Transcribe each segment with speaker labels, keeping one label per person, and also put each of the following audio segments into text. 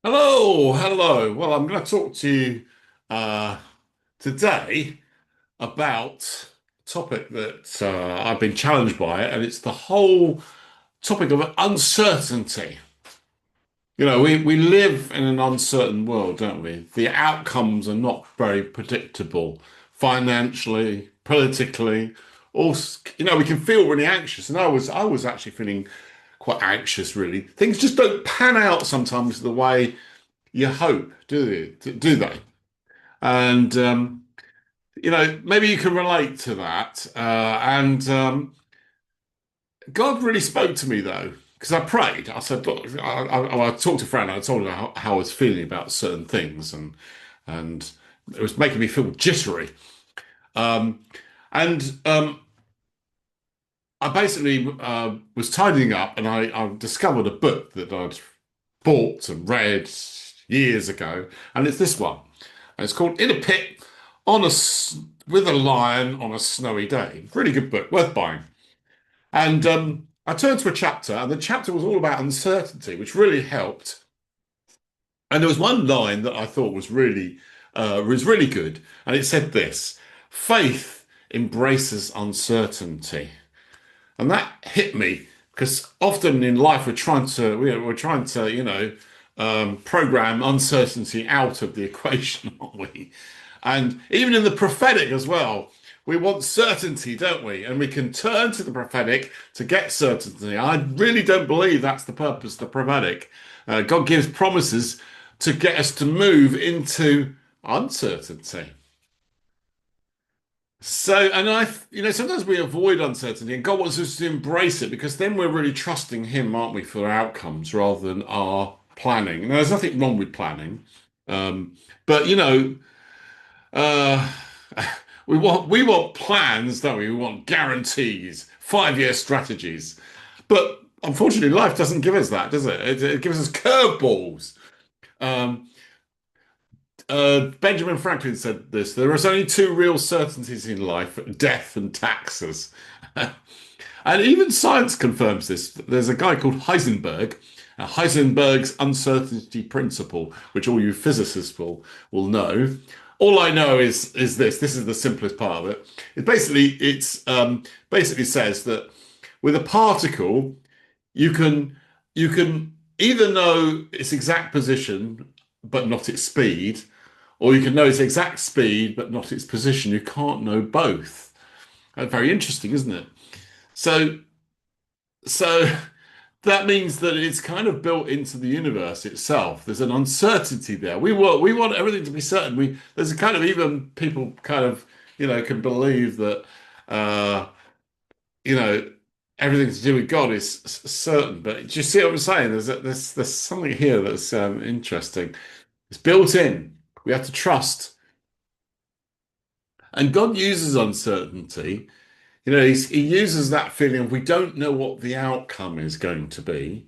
Speaker 1: Hello, hello. Well, I'm going to talk to you uh, today about a topic that I've been challenged by, and it's the whole topic of uncertainty. We live in an uncertain world, don't we? The outcomes are not very predictable financially, politically. Also, we can feel really anxious, and I was actually feeling quite anxious, really. Things just don't pan out sometimes the way you hope, do they? And maybe you can relate to that. And God really spoke to me though, because I prayed. I said, look, I talked to a friend. I told her how I was feeling about certain things, and it was making me feel jittery. Um, and I basically was tidying up, and I discovered a book that I'd bought and read years ago, and it's this one. And it's called In a Pit on with a Lion on a Snowy Day. Really good book, worth buying. And I turned to a chapter, and the chapter was all about uncertainty, which really helped. And there was one line that I thought was really good, and it said this: "Faith embraces uncertainty." And that hit me because often in life we're trying to program uncertainty out of the equation, aren't we? And even in the prophetic as well, we want certainty, don't we? And we can turn to the prophetic to get certainty. I really don't believe that's the purpose of the prophetic. God gives promises to get us to move into uncertainty. Sometimes we avoid uncertainty, and God wants us to embrace it because then we're really trusting Him, aren't we, for outcomes rather than our planning. Now, there's nothing wrong with planning, um, but uh, we want plans, don't we? We want guarantees, 5-year strategies, but unfortunately, life doesn't give us that, does it? It gives us curveballs. Um, Benjamin Franklin said this: there is only two real certainties in life, death and taxes. And even science confirms this. There's a guy called Heisenberg, Heisenberg's uncertainty principle, which all you physicists will know. All I know is this. This is the simplest part of it. It basically says that with a particle, you can you can either know its exact position but not its speed, or you can know its exact speed but not its position. You can't know both. Very interesting, isn't it? So, so that means that it's kind of built into the universe itself. There's an uncertainty there. We want everything to be certain. There's a kind of even people kind of can believe that uh, you know everything to do with God is certain. But do you see what I'm saying? There's something here that's interesting. It's built in. We have to trust. And God uses uncertainty. He uses that feeling of we don't know what the outcome is going to be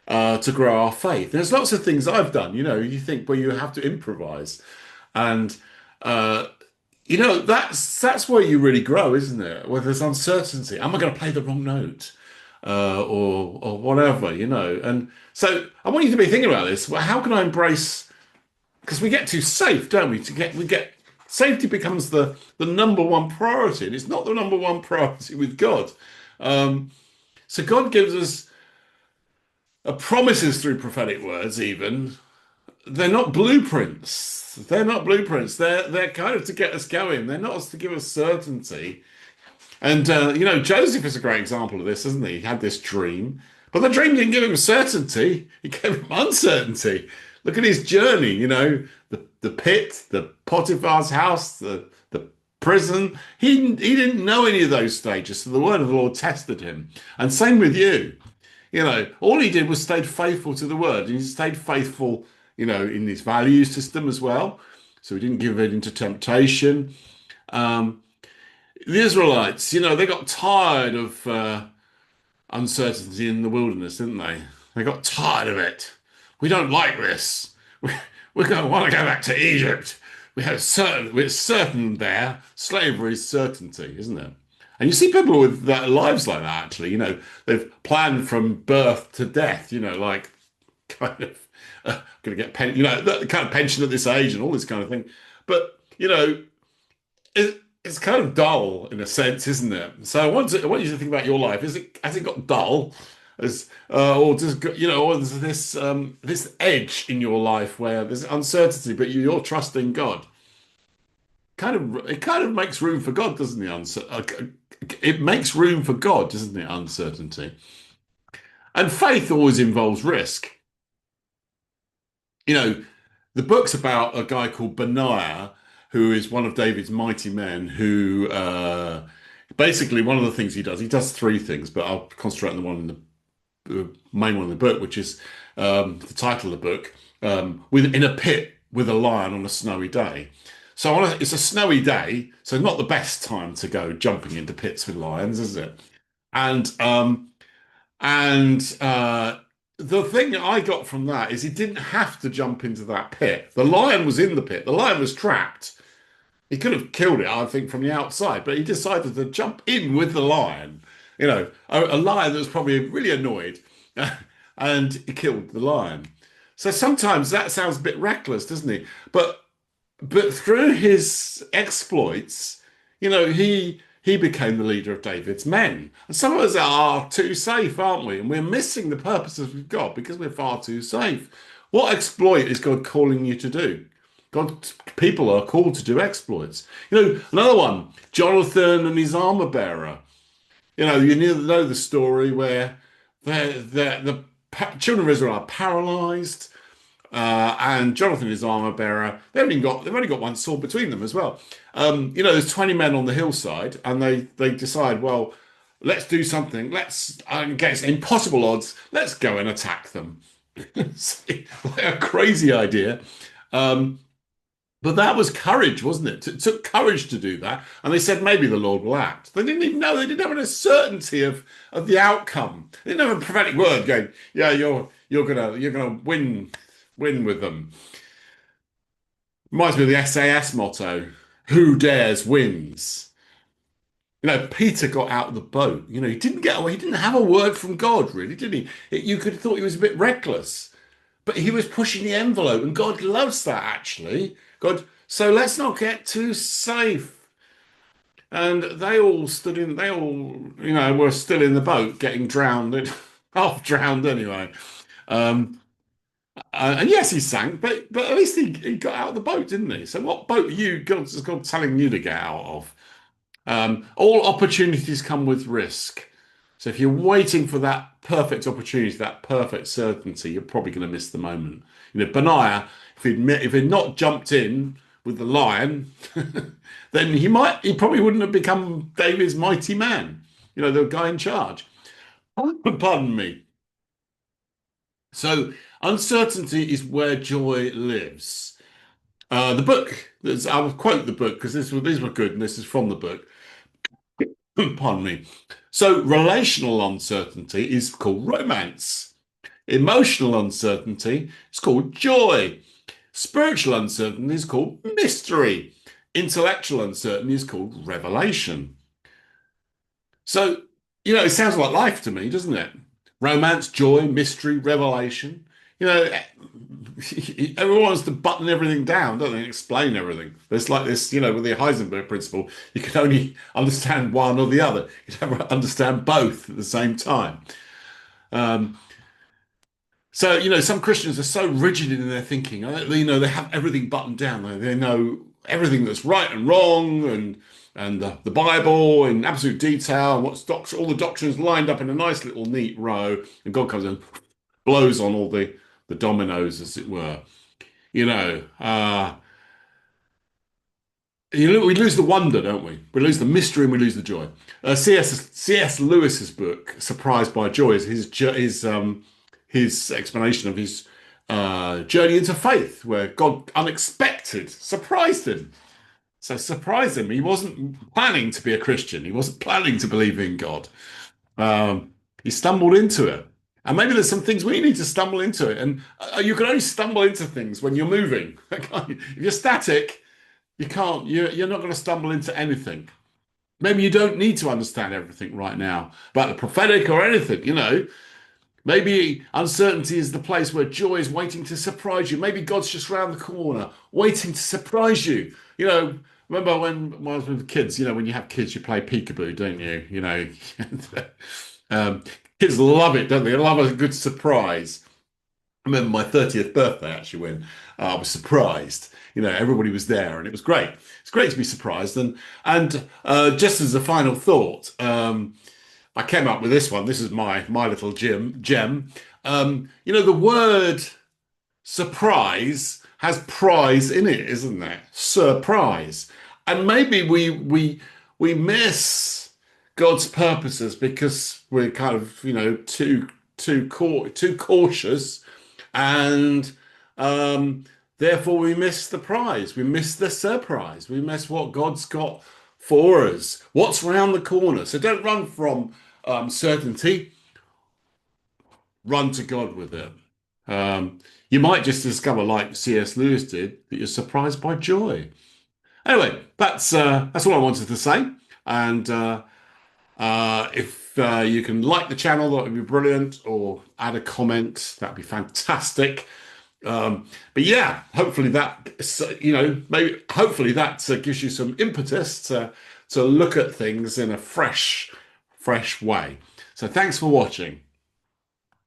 Speaker 1: to grow our faith. There's lots of things I've done. You think, well, you have to improvise. And, uh, that's where you really grow, isn't it? Where there's uncertainty. Am I going to play the wrong note? Or whatever, And so I want you to be thinking about this. Well, how can I embrace because we get too safe, don't we? We get safety becomes the number one priority, and it's not the number one priority with God. Um, so God gives us promises through prophetic words. Even they're not blueprints. They're not blueprints. They're kind of to get us going. They're not to give us certainty. And Joseph is a great example of this, isn't he? He had this dream, but the dream didn't give him certainty. It gave him uncertainty. Look at his journey. The pit, the Potiphar's house, the prison. He didn't know any of those stages, so the word of the Lord tested him. And same with you. All he did was stayed faithful to the word, and he stayed faithful, in his value system as well. So he didn't give in to temptation. Um, the Israelites, they got tired of uncertainty in the wilderness, didn't they? They got tired of it. We don't like this. We, we're going to want to go back to Egypt. We're certain there. Slavery is certainty, isn't it? And you see people with lives like that, actually. They've planned from birth to death, like kind of going to get the kind of pension at this age and all this kind of thing. But it's kind of dull in a sense, isn't it? So I want you to think about your life. Has it got dull? Or does or there's this edge in your life where there's uncertainty, but you're trusting God. It kind of makes room for God, doesn't it? It makes room for God, doesn't it? Uncertainty. And faith always involves risk. You know, the book's about a guy called Beniah, who is one of David's mighty men, who basically one of the things he does three things, but I'll concentrate on the one in the main one in the book, which is the title of the book, in a pit with a lion on a snowy day. So it's a snowy day, so not the best time to go jumping into pits with lions, is it? And the thing I got from that is he didn't have to jump into that pit. The lion was in the pit. The lion was trapped. He could have killed it, I think, from the outside, but he decided to jump in with the lion. A lion that was probably really annoyed, and he killed the lion. So sometimes that sounds a bit reckless, doesn't he? But through his exploits, he became the leader of David's men. And some of us are too safe, aren't we? And we're missing the purposes of God because we're far too safe. What exploit is God calling you to do? People are called to do exploits. Another one, Jonathan and his armor bearer. You know the story where the children of Israel are paralyzed. And Jonathan, his armor bearer, they've only got one sword between them as well. There's 20 men on the hillside, and they decide, well, let's do something. Let's against impossible odds. Let's go and attack them. Like a crazy idea. But that was courage, wasn't it? It took courage to do that. And they said maybe the Lord will act. They didn't even know. They didn't have any certainty of the outcome. They didn't have a prophetic word going, yeah, you're gonna win with them. Reminds me of the SAS motto, who dares wins. Peter got out of the boat. He didn't get away. He didn't have a word from God, really, did he? You could have thought he was a bit reckless, but he was pushing the envelope, and God loves that, actually. So let's not get too safe. And were still in the boat, getting drowned, half drowned anyway. Um, and yes, he sank, but at least he got out of the boat, didn't he? So what boat are you God telling you to get out of? All opportunities come with risk. So if you're waiting for that perfect opportunity, that perfect certainty, you're probably going to miss the moment. Beniah, if he'd not jumped in with the lion, then he probably wouldn't have become David's mighty man. The guy in charge. Pardon me. So uncertainty is where joy lives. The book, I will quote the book because these were good, and this is from the book. Pardon me. So relational uncertainty is called romance. Emotional uncertainty is called joy. Spiritual uncertainty is called mystery. Intellectual uncertainty is called revelation. So, it sounds like life to me, doesn't it? Romance, joy, mystery, revelation. Everyone wants to button everything down, don't they? And explain everything. It's like this, with the Heisenberg principle, you can only understand one or the other. You never understand both at the same time. Um, so, some Christians are so rigid in their thinking. They have everything buttoned down. They know everything that's right and wrong, and the Bible in absolute detail, and all the doctrines lined up in a nice little neat row. And God comes and blows on all the dominoes, as it were. You know, uh, we lose the wonder, don't we? We lose the mystery and we lose the joy. C.S. Lewis's book, Surprised by Joy, is his explanation of his journey into faith, where God unexpected surprised him. So surprised him. He wasn't planning to be a Christian. He wasn't planning to believe in God. He stumbled into it. And maybe there's some things we need to stumble into it. And you can only stumble into things when you're moving. If you're static, you can't. You're not going to stumble into anything. Maybe you don't need to understand everything right now about the prophetic or anything. Maybe uncertainty is the place where joy is waiting to surprise you. Maybe God's just around the corner, waiting to surprise you. Remember when I was with kids, when you have kids, you play peekaboo, don't you? um, kids love it, don't they? They love a good surprise. I remember my 30th birthday actually when I was surprised. Everybody was there and it was great. It's great to be surprised. And just as a final thought, I came up with this one. This is my little gem. The word surprise has prize in it, isn't there? Surprise. And maybe we miss God's purposes because we're kind of, too cautious, and therefore we miss the prize. We miss the surprise. We miss what God's got for us. What's around the corner? So don't run from certainty. Run to God with it. Um, you might just discover, like C.S. Lewis did, that you're surprised by joy. Anyway, that's all I wanted to say. And if you can like the channel, that would be brilliant, or add a comment, that'd be fantastic. But yeah, hopefully maybe hopefully that gives you some impetus to look at things in a fresh way. So thanks for watching.